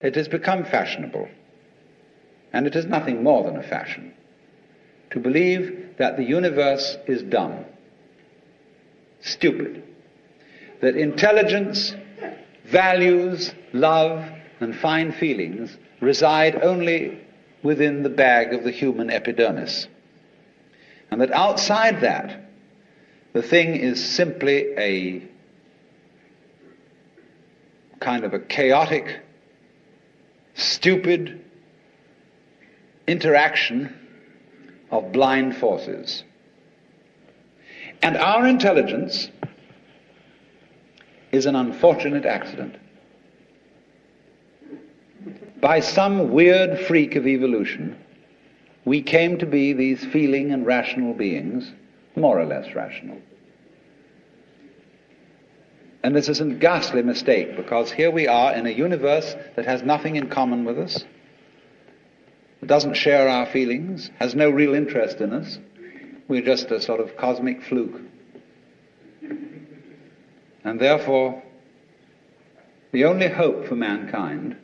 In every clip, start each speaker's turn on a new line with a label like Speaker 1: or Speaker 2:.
Speaker 1: It has become fashionable, and it is nothing more than a fashion, to believe that the universe is dumb, stupid, that intelligence, values, love, and fine feelings reside only within the bag of the human epidermis, and that outside that, the thing is simply a kind of a chaotic, stupid interaction of blind forces. And our intelligence is an unfortunate accident. By some weird freak of evolution, we came to be these feeling and rational beings, more or less rational. And this is a ghastly mistake, because here we are in a universe that has nothing in common with us, that doesn't share our feelings, has no real interest in us. We're just a sort of cosmic fluke. And therefore, the only hope for mankind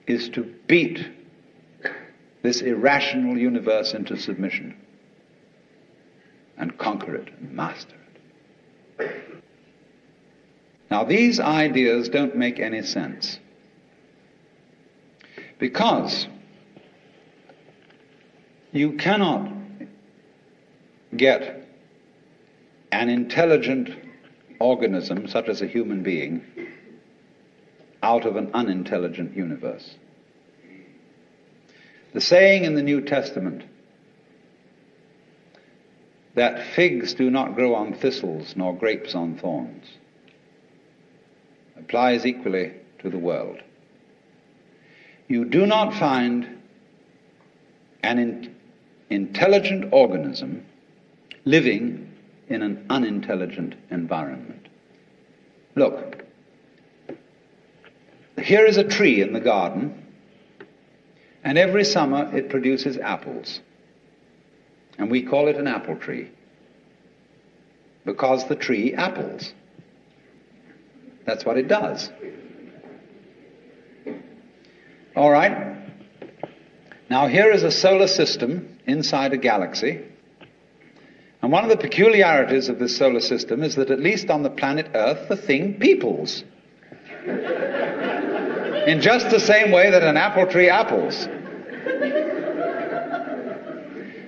Speaker 1: is to beat this irrational universe into submission and conquer it and master it. Now, these ideas don't make any sense, because you cannot get an intelligent organism, such as a human being, out of an unintelligent universe. The saying in the New Testament that figs do not grow on thistles nor grapes on thorns applies equally to the world. You do not find an intelligent organism living in an unintelligent environment. Look, here is a tree in the garden, and every summer it produces apples. And we call it an apple tree, because the tree apples. That's what it does. All right. Now here is a solar system inside a galaxy. And one of the peculiarities of this solar system is that, at least on the planet Earth, the thing peoples. In just the same way that an apple tree apples.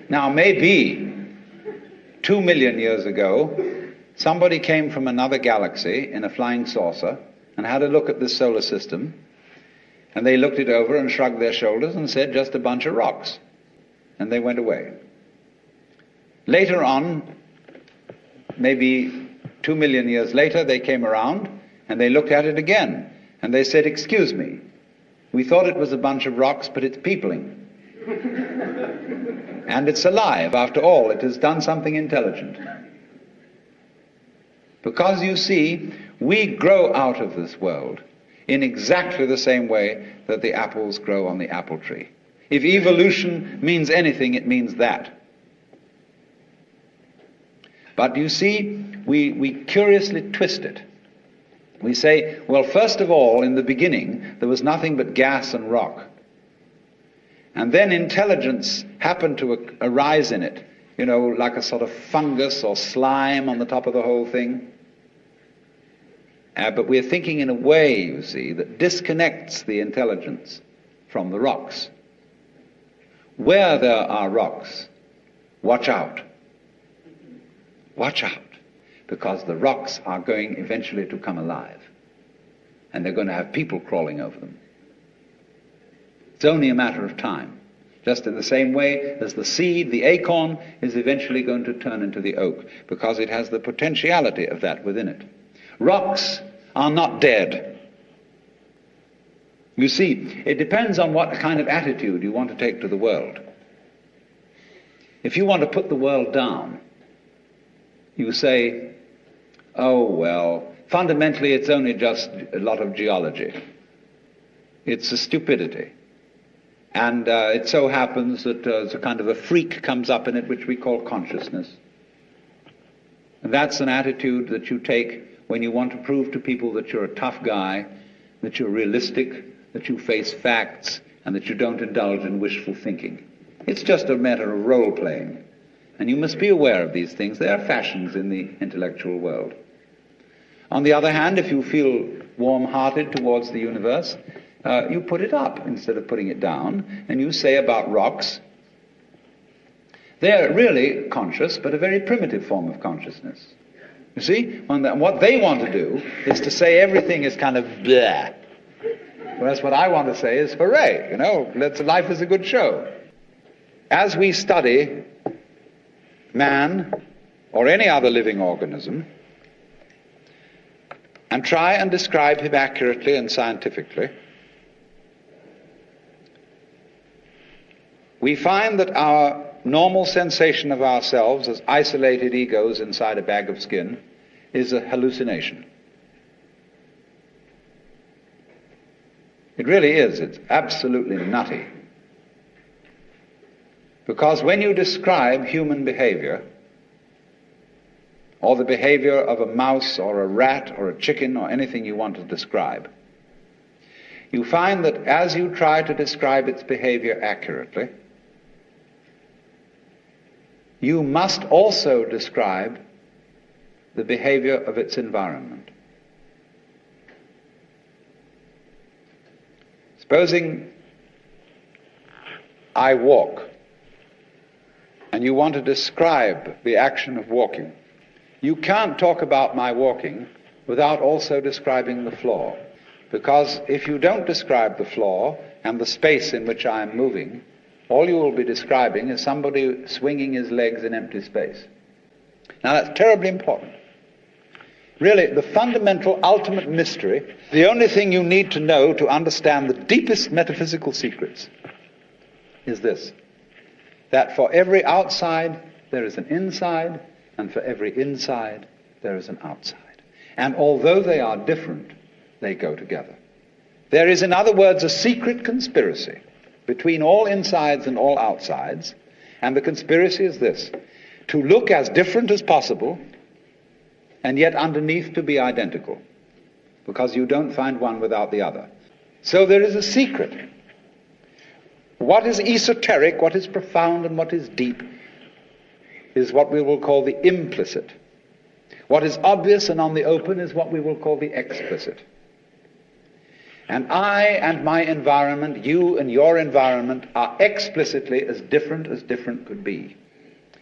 Speaker 1: Now, maybe 2 million years ago, somebody came from another galaxy in a flying saucer and had a look at this solar system, and they looked it over and shrugged their shoulders and said, just a bunch of rocks. And they went away. Later on, maybe 2 million years later, they came around and they looked at it again, and they said, excuse me, we thought it was a bunch of rocks, but it's peopling. And it's alive. After all, it has done something intelligent. Because, you see, we grow out of this world in exactly the same way that the apples grow on the apple tree. If evolution means anything, it means that. But you see, we curiously twist it. We say, well, first of all, in the beginning, there was nothing but gas and rock. And then intelligence happened to arise in it, you know, like a sort of fungus or slime on the top of the whole thing. But we're thinking in a way, you see, that disconnects the intelligence from the rocks. Where there are rocks, watch out. Watch out, because the rocks are going eventually to come alive, and they're going to have people crawling over them. It's only a matter of time. Just in the same way as the seed, the acorn, is eventually going to turn into the oak, because it has the potentiality of that within it. Rocks are not dead. You see, it depends on what kind of attitude you want to take to the world. If you want to put the world down, you say, oh, well, fundamentally it's only just a lot of geology. It's a stupidity. And it so happens that a kind of a freak comes up in it which we call consciousness. And that's an attitude that you take when you want to prove to people that you're a tough guy, that you're realistic, that you face facts, and that you don't indulge in wishful thinking. It's just a matter of role-playing. And you must be aware of these things. They are fashions in the intellectual world. On the other hand, if you feel warm-hearted towards the universe, you put it up instead of putting it down, and you say about rocks, they're really conscious, but a very primitive form of consciousness. You see, what they want to do is to say everything is kind of bleh. Whereas what I want to say is, hooray, life is a good show. As we study man or any other living organism and try and describe him accurately and scientifically, we find that our normal sensation of ourselves as isolated egos inside a bag of skin is a hallucination. It really is. It's absolutely nutty. Because when you describe human behavior, or the behavior of a mouse or a rat or a chicken or anything you want to describe, you find that as you try to describe its behavior accurately, you must also describe the behavior of its environment. Supposing I walk, and you want to describe the action of walking. You can't talk about my walking without also describing the floor. Because if you don't describe the floor and the space in which I am moving, all you will be describing is somebody swinging his legs in empty space. Now that's terribly important. Really, the fundamental, ultimate mystery, the only thing you need to know to understand the deepest metaphysical secrets is this: that for every outside there is an inside, and for every inside there is an outside. And although they are different, they go together. There is, in other words, a secret conspiracy between all insides and all outsides, and the conspiracy is this: to look as different as possible, and yet underneath to be identical, because you don't find one without the other. So there is a secret. What is esoteric, what is profound, and what is deep is what we will call the implicit. What is obvious and on the open is what we will call the explicit. And I and my environment, you and your environment, are explicitly as different could be.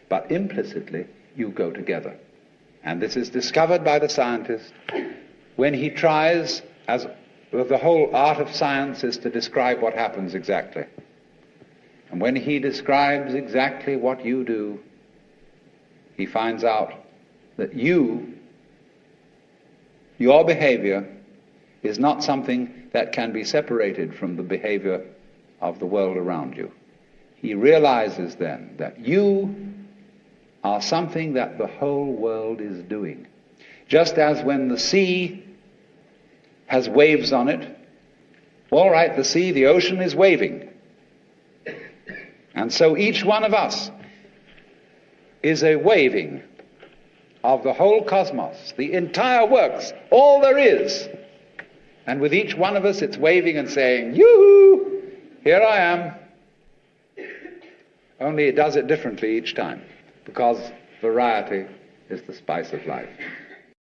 Speaker 1: But implicitly, you go together. And this is discovered by the scientist when he tries, as the whole art of science is to describe what happens exactly. And when he describes exactly what you do, he finds out that your behavior is not something that can be separated from the behavior of the world around you. He realizes then that you are something that the whole world is doing. Just as when the sea has waves on it, all right, the ocean is waving. And so each one of us is a waving of the whole cosmos, the entire works, all there is. And with each one of us, it's waving and saying, yoo-hoo, here I am. Only it does it differently each time, because variety is the spice of life.